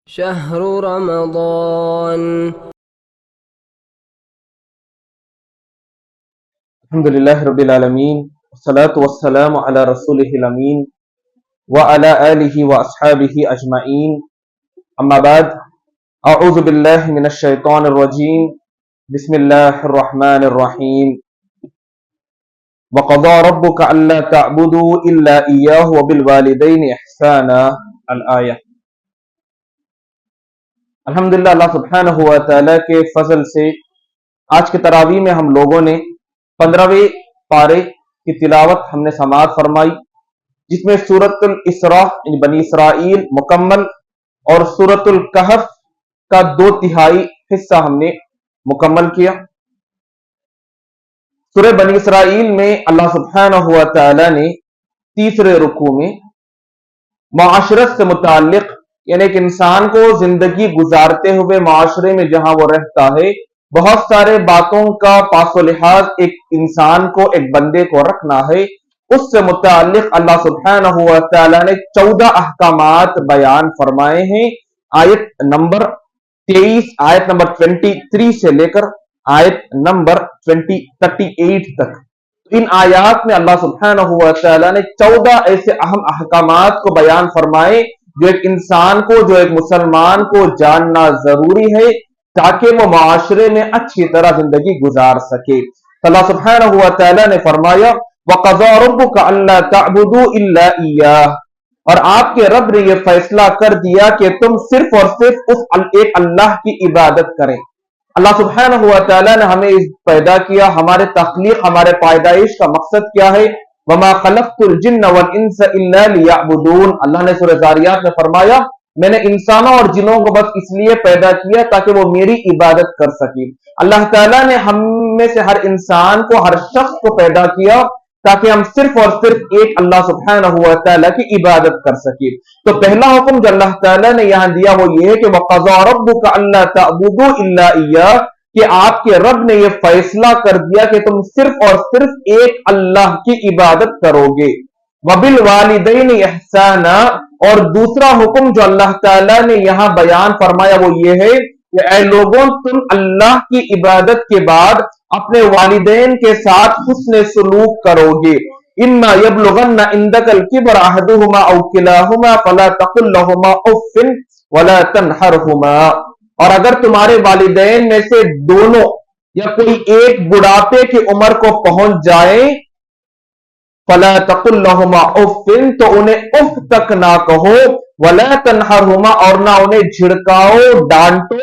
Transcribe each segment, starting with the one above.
شهر رمضان. الحمد لله رب العالمين والصلاة والسلام على رسوله الأمين وعلى آله وأصحابه أجمعين. أما بعد، أعوذ بالله من الشيطان الرجيم. بسم الله الرحمن الرحيم. وقضى ربك ألا تعبدوا إلا إياه وبالوالدين إحسانا. الآية. الحمدللہ اللہ سبحانہ و تعالیٰ کے فضل سے آج کے تراویح میں ہم لوگوں نے 15ویں پارے کی تلاوت ہم نے سماعت فرمائی، جس میں سورۃ الاسراء یعنی بنی اسرائیل مکمل اور سورۃ الکہف کا 2/3 حصہ ہم نے مکمل کیا۔ سورہ بنی اسرائیل میں اللہ سبحانہ و تعالیٰ نے تیسرے رکوع میں معاشرت سے متعلق، یعنی ایک انسان کو زندگی گزارتے ہوئے معاشرے میں جہاں وہ رہتا ہے، بہت سارے باتوں کا پاس و لحاظ ایک انسان کو، ایک بندے کو رکھنا ہے، اس سے متعلق اللہ سبحانہ و تعالیٰ نے 14 احکامات بیان فرمائے ہیں۔ آیت نمبر 23، آیت نمبر 23 سے لے کر آیت نمبر 38 تک، ان آیات میں اللہ سبحانہ و تعالیٰ نے 14 ایسے اہم احکامات کو بیان فرمائے جو ایک انسان کو، جو ایک مسلمان کو جاننا ضروری ہے تاکہ وہ معاشرے میں اچھی طرح زندگی گزار سکے۔ اللہ سبحانہ و تعالیٰ نے فرمایا وَقَضَىٰ رَبُّكَ أَلَّا تَعْبُدُوا إِلَّا إِيَّاهُ، اور آپ کے رب نے یہ فیصلہ کر دیا کہ تم صرف اور صرف اس ایک اللہ کی عبادت کریں۔ اللہ سبحانہ و تعالیٰ نے ہمیں پیدا کیا، ہمارے تخلیق، ہمارے پیدائش کا مقصد کیا ہے؟ وَمَا خَلَقْتُ الْجِنَّ وَالْإِنسَ إِلَّا لِيَعْبُدُونَ، اللہ نے سورہ ذاریات میں فرمایا میں نے انسانوں اور جنوں کو بس اس لیے پیدا کیا تاکہ وہ میری عبادت کر سکے۔ اللہ تعالیٰ نے ہم میں سے ہر انسان کو، ہر شخص کو پیدا کیا تاکہ ہم صرف اور صرف ایک اللہ سبحانہ و تعالیٰ کی عبادت کر سکے۔ تو پہلا حکم جو اللہ تعالیٰ نے یہاں دیا وہ یہ ہے کہ وَقَضَىٰ رَبُّكَ أَلَّا تَعْبُدُوا إِلَّا إِيَّاهُ، کہ آپ کے رب نے یہ فیصلہ کر دیا کہ تم صرف اور صرف ایک اللہ کی عبادت کرو گے۔ وَبِالْوَالِدَيْنِ إِحْسَانًا، اور دوسرا حکم جو اللہ تعالیٰ نے یہاں بیان فرمایا وہ یہ ہے کہ اے لوگوں، تم اللہ کی عبادت کے بعد اپنے والدین کے ساتھ حسن سلوک کرو گے۔ إِمَّا يَبْلُغَنَّ عِندَكَ الْكِبَرَ أَحَدُهُمَا أَوْ كِلَاهُمَا فَلَا تَقُل لَّهُمَا أُفٍّ وَلَا تَنْهَرْهُمَا، اور اگر تمہارے والدین میں سے دونوں یا کوئی ایک بڑھاپے کی عمر کو پہنچ جائے فَلَا تَقُل لَّهُمَا أُفٍّ، تو انہیں اف تک نہ کہو، وَلَا تَنْهَرْهُمَا، اور نہ انہیں جھڑکاؤ، ڈانٹو،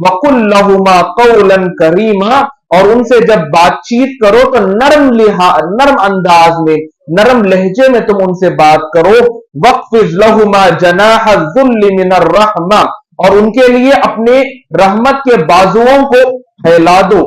وَقُل لَّهُمَا قَوْلًا كَرِيمًا، اور ان سے جب بات چیت کرو تو نرم انداز میں، نرم لہجے میں تم ان سے بات کرو۔ وَاخْفِضْ لَهُمَا جَنَاحَ الذُّلِّ مِنَ الرَّحْمَةِ، اور ان کے لیے اپنے رحمت کے بازوؤں کو پھیلا دو۔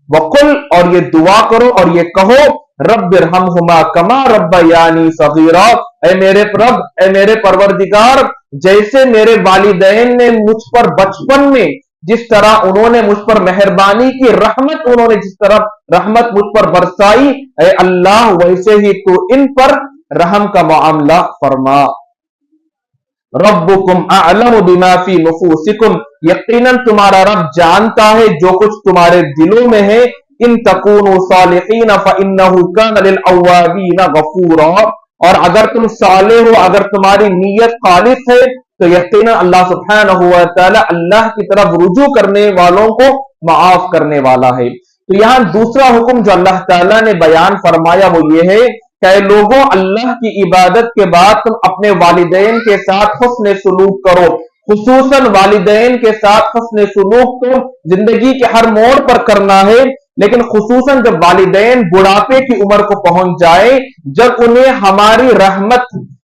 وَقُلْ، اور یہ دعا کرو اور یہ کہو رب ارحمہما کما ربیانی صغیرا، اے میرے رب، اے میرے پروردگار، جیسے میرے والدین نے مجھ پر بچپن میں جس طرح انہوں نے مجھ پر مہربانی کی، رحمت انہوں نے جس طرح رحمت مجھ پر برسائی، اے اللہ ویسے ہی تو ان پر رحم کا معاملہ فرما۔ ربکم اعلم بما فی نفوسکم، یقیناً تمہارا رب جانتا ہے جو کچھ تمہارے دلوں میں ہے۔ ان تکونوا صالحین فانہ کان للاوابین غفورا، اور اگر تم صالح ہو، اگر تمہاری نیت خالص ہے تو یقیناً اللہ سبحانہ و تعالی اللہ کی طرف رجوع کرنے والوں کو معاف کرنے والا ہے۔ تو یہاں دوسرا حکم جو اللہ تعالیٰ نے بیان فرمایا وہ یہ ہے کہ اے لوگوں، اللہ کی عبادت کے بعد تم اپنے والدین کے ساتھ حسن سلوک کرو، خصوصاً والدین کے ساتھ حسن سلوک تو زندگی کے ہر موڑ پر کرنا ہے، لیکن خصوصاً جب والدین بڑھاپے کی عمر کو پہنچ جائے، جب انہیں ہماری رحمت،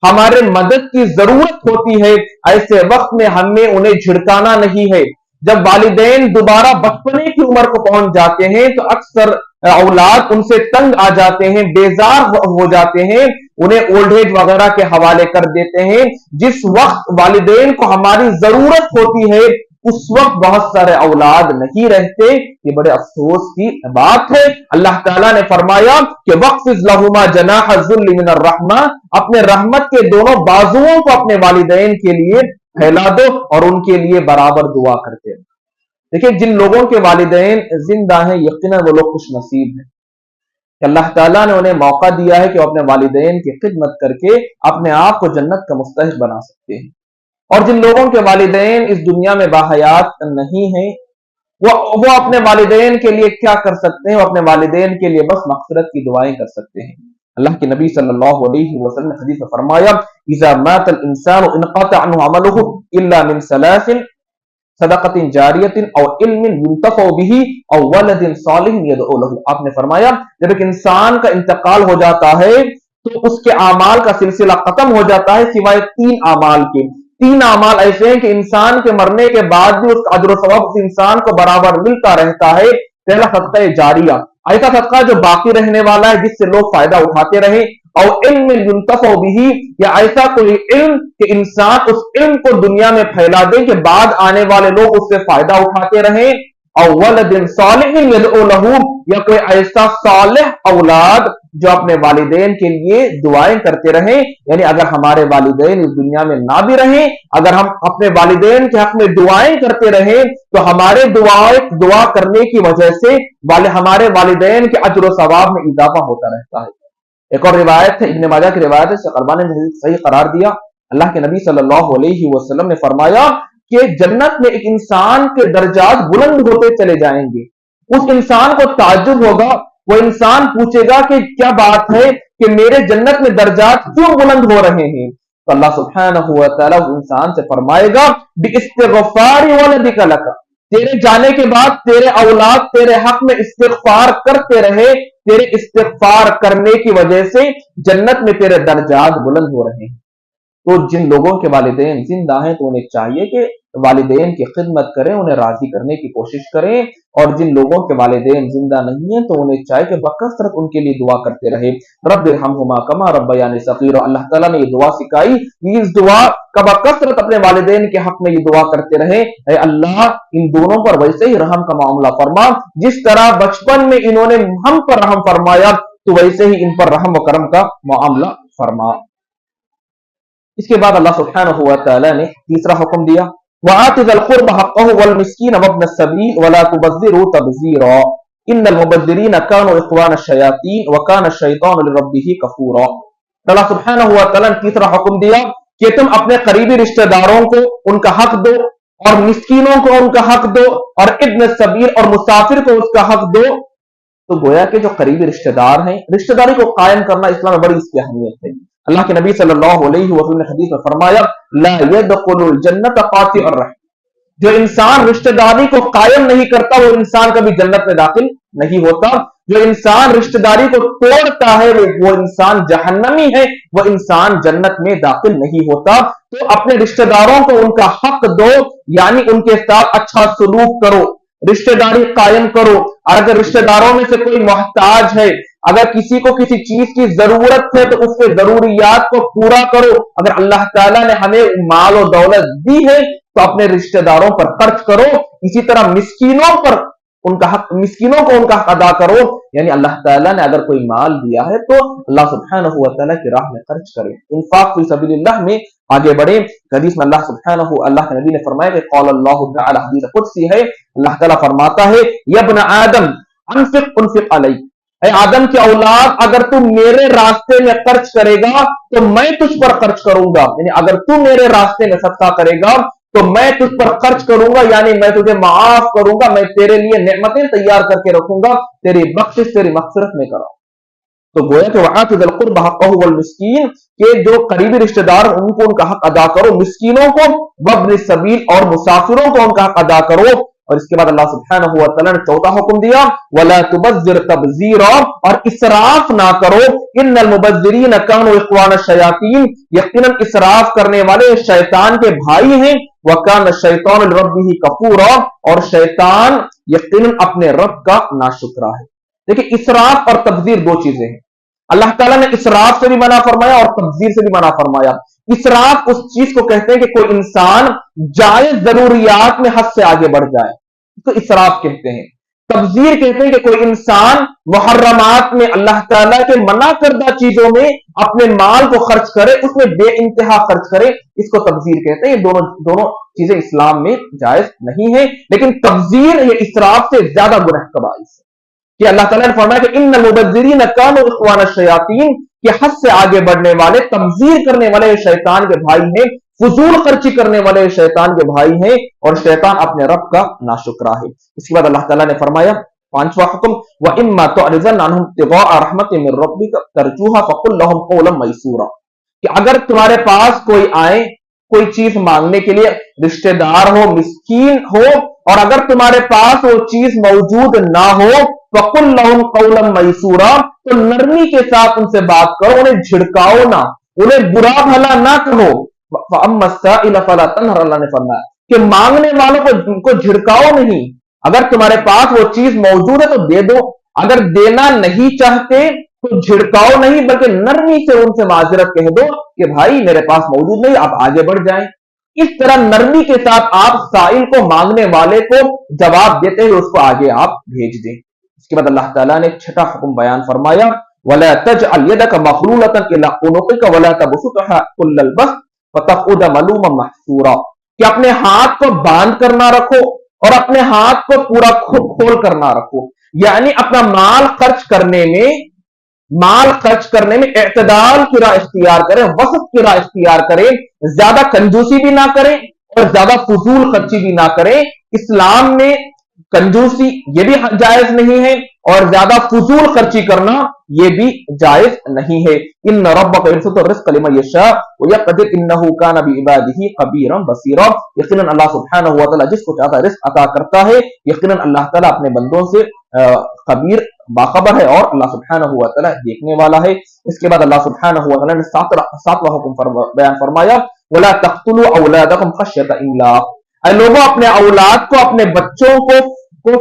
ہمارے مدد کی ضرورت ہوتی ہے، ایسے وقت میں ہمیں انہیں جھڑکانا نہیں ہے۔ جب والدین دوبارہ بچپنے کی عمر کو پہنچ جاتے ہیں تو اکثر اولاد ان سے تنگ آ جاتے ہیں، بیزار ہو جاتے ہیں، انہیں اولڈ ایج وغیرہ کے حوالے کر دیتے ہیں۔ جس وقت والدین کو ہماری ضرورت ہوتی ہے اس وقت بہت سارے اولاد نہیں رہتے، یہ بڑے افسوس کی بات ہے۔ اللہ تعالیٰ نے فرمایا کہ وَاخْفِضْ لَهُمَا جَنَاحَ الذُّلِّ مِنَ الرَّحْمَةِ، اپنے رحمت کے دونوں بازوؤں کو اپنے والدین کے لیے پھیلا دو اور ان کے لیے برابر دعا کرتے رہو۔ دیکھیں جن لوگوں کے والدین زندہ ہیں یقیناً وہ لوگ خوش نصیب ہیں کہ اللہ تعالیٰ نے انہیں موقع دیا ہے کہ وہ اپنے والدین کی خدمت کر کے اپنے آپ کو جنت کا مستحق بنا سکتے ہیں۔ اور جن لوگوں کے والدین اس دنیا میں باحیات نہیں ہیں وہ اپنے والدین کے لیے کیا کر سکتے ہیں؟ وہ اپنے والدین کے لیے بس مغفرت کی دعائیں کر سکتے ہیں۔ اللہ کے نبی صلی اللہ علیہ وسلم نے حدیث میں فرمایا اذا مات الانسان انقطع عنه عمله الا من ثلاث صدقۃ جاریۃ او علم ينتفع به او ولد صالح يدعو له۔ آپ نے فرمایا جب ایک انسان کا انتقال ہو جاتا ہے تو اس کے اعمال کا سلسلہ ختم ہو جاتا ہے سوائے تین اعمال کے۔ تین اعمال ایسے ہیں کہ انسان کے مرنے کے بعد بھی اس کا اجر و ثواب اس انسان کو برابر ملتا رہتا ہے۔ پہلا صدقہ جاریہ، ایسا صدقہ جو باقی رہنے والا ہے جس سے لوگ فائدہ اٹھاتے رہیں، اور علم ينتفع به، یا ایسا کوئی علم کہ انسان اس علم کو دنیا میں پھیلا دے کہ بعد آنے والے لوگ اس سے فائدہ اٹھاتے رہیں، اور ولد صالح يدعو له، یا کوئی ایسا صالح اولاد جو اپنے والدین کے لیے دعائیں کرتے رہیں۔ یعنی اگر ہمارے والدین اس دنیا میں نہ بھی رہیں، اگر ہم اپنے والدین کے حق میں دعائیں کرتے رہیں تو ہمارے دعا کرنے کی وجہ سے ہمارے والدین کے اجر و ثواب میں اضافہ ہوتا رہتا ہے۔ ایک اور روایت ہے، ابن ماجہ کی روایت ہے، شیخ البانی نے صحیح قرار دیا۔ اللہ کے نبی صلی اللہ علیہ وسلم نے فرمایا کہ جنت میں ایک انسان کے درجات بلند ہوتے چلے جائیں گے۔ اس انسان کو تعجب ہوگا، وہ انسان پوچھے گا کہ کیا بات ہے کہ میرے جنت میں درجات کیوں بلند ہو رہے ہیں؟ تو اللہ سبحانہ و تعالیٰ اس انسان سے فرمائے گا باستغفار ولدک لک، تیرے جانے کے بعد تیرے اولاد تیرے حق میں استغفار کرتے رہے، تیرے استغفار کرنے کی وجہ سے جنت میں تیرے درجات بلند ہو رہے ہیں۔ تو جن لوگوں کے والدین زندہ ہیں تو انہیں چاہیے کہ والدین کی خدمت کریں، انہیں راضی کرنے کی کوشش کریں، اور جن لوگوں کے والدین زندہ نہیں ہیں تو انہیں چاہیے کہ بکثرت ان کے لیے دعا کرتے رہے۔ رب ارحمہما کما ربیانی صغیرا، اللہ تعالیٰ نے یہ دعا سکھائی، اس دعا کا بکثرت اپنے والدین کے حق میں یہ دعا کرتے رہے، اے اللہ ان دونوں پر ویسے ہی رحم کا معاملہ فرما، جس طرح بچپن میں انہوں نے ہم پر رحم فرمایا تو ویسے ہی ان پر رحم و کرم کا معاملہ فرما۔ اس کے بعد اللہ سبحانہ و تعالیٰ نے تیسرا حکم دیا وَآتِ ذَا الْقُرْبَ حَقَّهُ وَالْمِسْكِينَ وَابْنَ السَّبِيلِ وَلَا تُبَذِّرُوا تَبْذِيرًا إِنَّ الْمُبَذِّرِينَ كَانُوا إِخْوَانَ الشَّيَاطِينِ وَكَانَ الشَّيْطَانُ لِرَبِّهِ كَفُورًا۔ اللہ سبحانہ و تعالیٰ نے تیسرا حکم دیا کہ تم اپنے قریبی رشتہ داروں کو ان کا حق دو، اور مسکینوں کو ان کا حق دو، اور ابن السبیل اور مسافر کو اس کا حق دو۔ تو گویا کہ جو قریبی رشتہ دار ہیں، رشتہ داری کو قائم کرنا اسلام میں بڑی اس کی اہمیت ہے۔ اللہ کے نبی صلی اللہ علیہ وسلم نے حدیث میں فرمایا لا يدخل الجنت قاطع الرحم، جو انسان رشتہ داری کو قائم نہیں کرتا وہ انسان کبھی جنت میں داخل نہیں ہوتا۔ جو انسان رشتہ داری کو توڑتا ہے وہ انسان جہنمی ہے، وہ انسان جنت میں داخل نہیں ہوتا۔ تو اپنے رشتہ داروں کو ان کا حق دو، یعنی ان کے ساتھ اچھا سلوک کرو، رشتہ داری قائم کرو۔ اور اگر رشتہ داروں میں سے کوئی محتاج ہے، اگر کسی کو کسی چیز کی ضرورت ہے تو اس کے ضروریات کو پورا کرو۔ اگر اللہ تعالیٰ نے ہمیں مال و دولت دی ہے تو اپنے رشتہ داروں پر خرچ کرو، اسی طرح مسکینوں کو ان کا حق ادا کرو۔ یعنی اللہ تعالیٰ نے اگر کوئی مال دیا ہے تو اللہ سبحانہ و تعالیٰ کی راہ میں خرچ کرے، انفاق فی سبیل اللہ میں آگے بڑھے۔ حدیث میں اللہ کے نبی نے فرمایا کہ قول اللہ تعالی، حدیث قدسی ہے، اللہ تعالیٰ فرماتا ہے یا ابن آدم انفق علیک، اے آدم کی اولاد اگر تم میرے راستے میں خرچ کرے گا تو میں تجھ پر خرچ کروں گا۔ یعنی اگر تم میرے راستے میں صدقہ کرے گا تو میں تجھ پر خرچ کروں گا، یعنی میں تجھے معاف کروں گا، میں تیرے لیے نعمتیں تیار کر کے رکھوں گا، تیری بخشش تیری مغفرت میں کراؤں۔ تو گویا کہ وآتِ ذی القربى حقہ والمسکین، کہ جو قریبی رشتہ دار ان کو ان کا حق ادا کرو، مسکینوں کو، وابن السبیل اور مسافروں کو ان کا حق ادا کرو۔ اور اس کے بعد اللہ سبحانہ و تعالیٰ نے چوتھا حکم دیا وَلَا تُبَذِّرْ تَبْذِيرًا، اور اسراف نہ کرو، ان المبذرین كانوا اخوان الشیاطین، یقیناً اسراف کرنے والے شیطان کے بھائی ہیں، وَكَانَ الشَّيْطَانُ لِرَبِّهِ كَفُورًا، اور شیطان یقیناً اپنے رب کا ناشکرا ہے۔ دیکھیں اسراف اور تبذیر دو چیزیں ہیں، اللہ تعالیٰ نے اسراف سے بھی منع فرمایا اور تبذیر سے بھی منع فرمایا۔ اسراف اس چیز کو کہتے ہیں کہ کوئی انسان جائز ضروریات میں حد سے آگے بڑھ جائے، تو اسراف کہتے ہیں۔ تبذیر کہتے ہیں کہ کوئی انسان محرمات میں اللہ تعالیٰ کے منع کردہ چیزوں میں اپنے مال کو خرچ کرے، اس میں بے انتہا خرچ کرے، اس کو تبذیر کہتے ہیں۔ یہ دونوں چیزیں اسلام میں جائز نہیں ہیں، لیکن تبذیر یہ اسراف سے زیادہ گناہ کا باعث ہے کہ اللہ تعالیٰ نے فرمایا کہ ان المبذرین کانوا اخوان الشیاطین، کہ حد سے آگے بڑھنے والے، تبذیر کرنے والے شیطان کے بھائی ہیں، فضول خرچی کرنے والے شیطان کے بھائی ہیں، اور شیطان اپنے رب کا ناشکرا ہے۔ اس کے بعد اللہ تعالیٰ نے فرمایا پانچواں حکم وَإِمَّا تُعْرِضَنَّ عَنْهُمْ ابْتِغَاءَ رَحْمَةٍ مِّن رَّبِّكَ تَرْجُوهَا فَقُل لَّهُمْ قَوْلًا مَّيْسُورًا، کہ اگر تمہارے پاس کوئی آئے کوئی چیز مانگنے کے لیے، رشتہ دار ہو، مسکین ہو، اور اگر تمہارے پاس وہ چیز موجود نہ ہو، فَقُل لَّهُمْ قَوْلًا مَّيْسُورًا، تو نرمی کے ساتھ ان سے بات کرو، انہیں جھڑکاؤ نہ، انہیں برا بھلا نہ کہو۔ فَأَمَّا السَّائِلَ فَلَا تَنْهَرْ، اللہ نے فرمایا کہ مانگنے والوں کو جھڑکاؤ نہیں، اگر تمہارے پاس وہ چیز موجود ہے تو دے دو، اگر دینا نہیں چاہتے تو جھڑکاؤ نہیں، بلکہ نرمی سے ان سے معذرت کہہ دو کہ بھائی میرے پاس موجود نہیں، آپ آگے بڑھ جائیں۔ اس طرح نرمی کے ساتھ آپ سائل کو، مانگنے والے کو جواب دیتے ہوئے اس کو آگے آپ بھیج دیں۔ اس کے بعد اللہ تعالیٰ نے چھٹا حکم بیان فرمایا وَلَا تَجْعَلْ يَدَكَ مَغْلُولَةً إِلَىٰ عُنُقِكَ وَلَا تَبْسُطْهَا كُلَّ الْبَسْطِ فَتَقْعُدَ مَلُومًا مَحْسُورًا، کہ اپنے ہاتھ کو باندھ کر نہ رکھو اور اپنے ہاتھ کو پورا کھول کر نہ رکھو، یعنی اپنا مال خرچ کرنے میں اعتدال کی راہ اختیار کریں، وسط کی راہ اختیار کریں، زیادہ کنجوسی بھی نہ کریں اور زیادہ فضول خرچی بھی نہ کریں۔ اسلام میں کنجوسی یہ بھی جائز نہیں ہے اور زیادہ فضول خرچی کرنا یہ بھی جائز نہیں ہے۔ ان ربک یبسط الرزق لمن یشاء ویقدر انہ کان بعبادہ خبیرا بصیرا، یقیناً اللہ سبحانہ و تعالی جس کو چاہتا ہے رزق عطا کرتا ہے، یقیناً اللہ تعالیٰ اپنے بندوں سے خبیر باخبر ہے اور اللہ سبحانہ و تعالی دیکھنے والا ہے۔ اس کے بعد اللہ سبحانہ و تعالی نے ساتواں حکم بیان فرمایا ولا تقتلوا اولادکم خشیۃ املاق، اے لوگوں اپنے اولاد کو، اپنے بچوں کو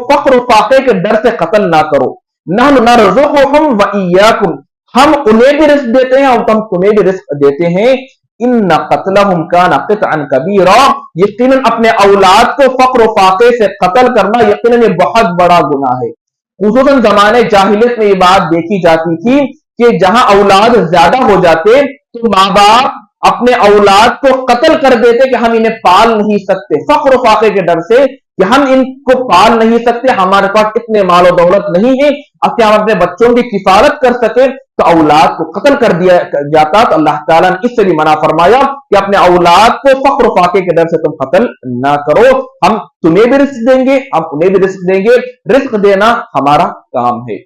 فقر و فاقے کے ڈر سے قتل نہ کرو۔ نحن نرزقهم وإياكم، ہم انہیں بھی رزق دیتے ہیں اور ہم تمہیں بھی رزق دیتے ہیں۔ ان قتلهم كان قطعا كبيرا، یقیناً اپنے اولاد کو فقر و فاقے سے قتل کرنا یقیناً یہ بہت بڑا گناہ ہے۔ خصوصاً زمانے جاہلیت میں یہ بات دیکھی جاتی تھی کہ جہاں اولاد زیادہ ہو جاتے تو ماں باپ اپنے اولاد کو قتل کر دیتے کہ ہم انہیں پال نہیں سکتے، فقر و فاقے کے ڈر سے کہ ہم ان کو پال نہیں سکتے، ہمارے پاس اتنے مال و دولت نہیں ہے کہ ہم اپنے بچوں کی کفالت کر سکیں، تو اولاد کو قتل کر دیا جاتا۔ تو اللہ تعالیٰ نے اس سے بھی منع فرمایا کہ اپنے اولاد کو فقر و فاقے کے ڈر سے تم قتل نہ کرو، ہم تمہیں بھی رزق دیں گے، ہم انہیں بھی رزق دیں گے، رزق دینا ہمارا کام ہے۔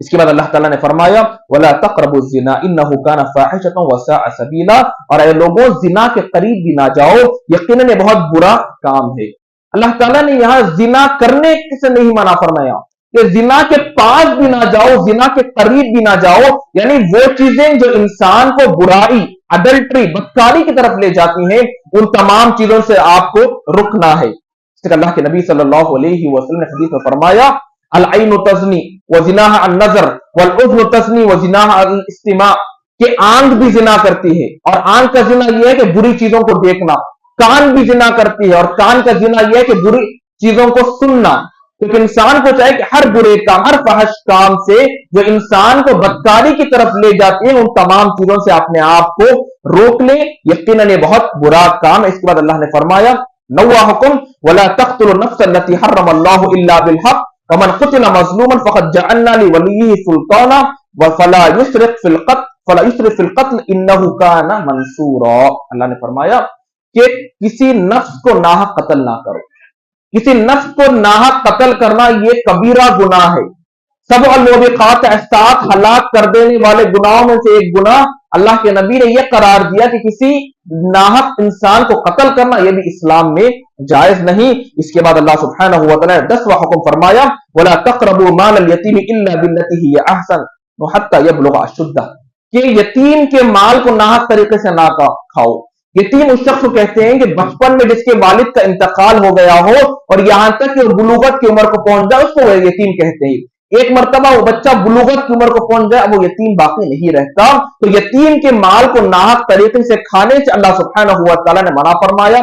اس کے بعد اللہ تعالیٰ نے فرمایا وَلَا تَقْرَبُوا الزِّنَا إِنَّهُ كَانَ فَاحِشَةً وَسَاءَ سَبِيلًا، اور اے لوگوں زنا کے قریب بھی نہ جاؤ، یقیناً یہ بہت برا کام ہے۔ اللہ تعالیٰ نے یہاں زنا کرنے سے نہیں منع فرمایا کہ زنا کے پاس بھی نہ جاؤ، زنا کے قریب بھی نہ جاؤ، یعنی وہ چیزیں جو انسان کو برائی، اڈلٹری، بدکاری کی طرف لے جاتی ہیں، ان تمام چیزوں سے آپ کو رکنا ہے۔ اس لیے اللہ کے نبی صلی اللہ علیہ وسلم نے حدیث میں فرمایا العین تزنی وزناها النظر والاذن تزنی وزناها الاستماع، کہ آنکھ بھی زنا کرتی ہے اور آنکھ کا زنا یہ ہے کہ بری چیزوں کو دیکھنا، کان بھی زنا کرتی ہے اور کان کا زنا یہ ہے کہ بری چیزوں کو سننا۔ کیونکہ انسان کو چاہے کہ ہر برے کام، ہر فحش کام سے جو انسان کو بدکاری کی طرف لے جاتی ہے، ان تمام چیزوں سے اپنے آپ کو روک لے، یقیناً یہ بہت برا کام ہے۔ اس کے بعد اللہ نے فرمایا نواں حکم ولا تقتلوا النفس التي حرم الله الا بالحق ومن قتل مظلوما فقد جعلنا لوليه سلطانا فلا يسرف في القتل انه كان منصورا، اللہ نے فرمایا کہ کسی نفس کو ناحق قتل نہ کرو، کسی نفس کو ناحق قتل کرنا یہ کبیرہ گناہ ہے۔ سب الموبقات، سات ہلاک کر دینے والے گناہوں میں سے ایک گناہ اللہ کے نبی نے یہ قرار دیا کہ کسی ناحق انسان کو قتل کرنا یہ بھی اسلام میں جائز نہیں۔ اس کے بعد اللہ سبحانہ و تعالی نے 10واں حکم فرمایا وَلَا تَقْرَبُوا مَالَ الْيَتِيمِ إِلَّا بِالَّتِي هِيَ أَحْسَنُ حَتَّى يَبْلُغَ أَشُدَّهُ، کہ یتیم کے مال کو ناحق طریقے سے نہ کھاؤ۔ یتیم اس شخص کو کہتے ہیں کہ بچپن میں جس کے والد کا انتقال ہو گیا ہو اور یہاں تک کہ بلوغت کی عمر کو پہنچ جائے اس کو یتیم کہتے ہیں۔ ایک مرتبہ وہ بچہ بلوغت کی عمر کو پہنچ جائے اب وہ یتیم باقی نہیں رہتا، تو یتیم کے مال کو ناحق طریقے سے کھانے سے اللہ سبحانہ و تعالی نے منع فرمایا۔